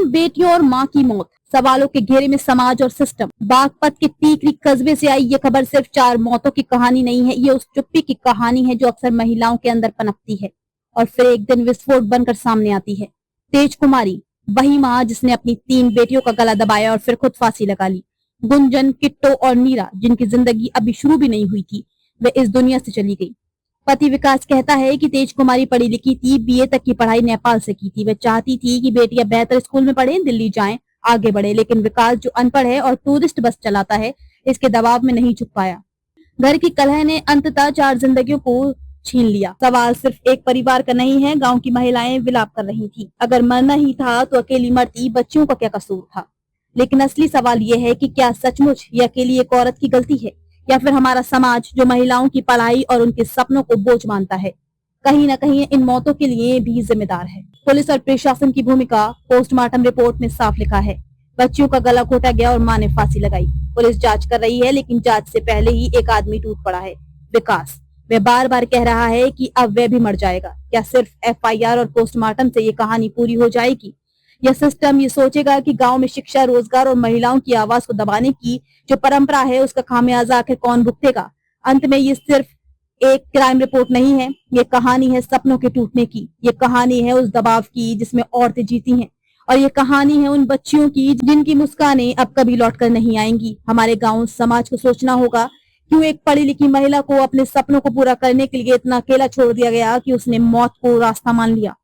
बेटियों और मां की मौत, सवालों के घेरे में समाज और सिस्टम। बागपत के टीकरी कस्बे से आई ये खबर सिर्फ 4 मौतों की कहानी नहीं है, ये उस चुप्पी की कहानी है जो अक्सर महिलाओं के अंदर पनपती है और फिर एक दिन विस्फोट बनकर सामने आती है। तेज कुमारी, वही माँ जिसने अपनी 3 बेटियों का गला दबाया और फिर खुद फांसी लगा ली। गुंजन, किट्टो और नीरा, जिनकी जिंदगी अभी शुरू भी नहीं हुई थी, वे इस दुनिया से चली गई। पति विकास कहता है कि तेज कुमारी पढ़ी लिखी थी, बीए तक की पढ़ाई नेपाल से की थी। वे चाहती थी कि बेटियां बेहतर स्कूल में पढ़ें, दिल्ली जाएं, आगे बढ़े, लेकिन विकास जो अनपढ़ है और टूरिस्ट बस चलाता है, इसके दबाव में नहीं झुक पाया। घर की कलह ने अंततः 4 जिंदगियों को छीन लिया। सवाल सिर्फ एक परिवार का नहीं है, गांव की महिलाएं विलाप कर रही थी। अगर मरना ही था तो अकेली मरती, बच्चियों का क्या कसूर था। लेकिन असली सवाल यह है कि क्या सचमुच ये अकेली एक औरत की गलती है या फिर हमारा समाज जो महिलाओं की पढ़ाई और उनके सपनों को बोझ मानता है, कहीं न कहीं इन मौतों के लिए भी जिम्मेदार है। पुलिस और प्रशासन की भूमिका पोस्टमार्टम रिपोर्ट में साफ लिखा है। बच्चियों का गला घोटा गया और मां ने फांसी लगाई। पुलिस जांच कर रही है, लेकिन जांच से पहले ही एक आदमी टूट पड़ा है, विकास। वह बार बार कह रहा है कि अब वह भी मर जाएगा। क्या सिर्फ एफआईआर और पोस्टमार्टम से ये कहानी पूरी हो जाएगी? यह सिस्टम ये सोचेगा कि गांव में शिक्षा, रोजगार और महिलाओं की आवाज को दबाने की जो परंपरा है, उसका खामियाजा आखिर कौन भुगतेगा? अंत में ये सिर्फ एक क्राइम रिपोर्ट नहीं है, ये कहानी है सपनों के टूटने की। ये कहानी है उस दबाव की जिसमें औरतें जीती हैं, और ये कहानी है उन बच्चियों की जिनकी मुस्कानें अब कभी लौटकर नहीं आएंगी। हमारे गांव समाज को सोचना होगा, क्यों एक पढ़ी लिखी महिला को अपने सपनों को पूरा करने के लिए इतना अकेला छोड़ दिया गया कि उसने मौत को रास्ता मान लिया।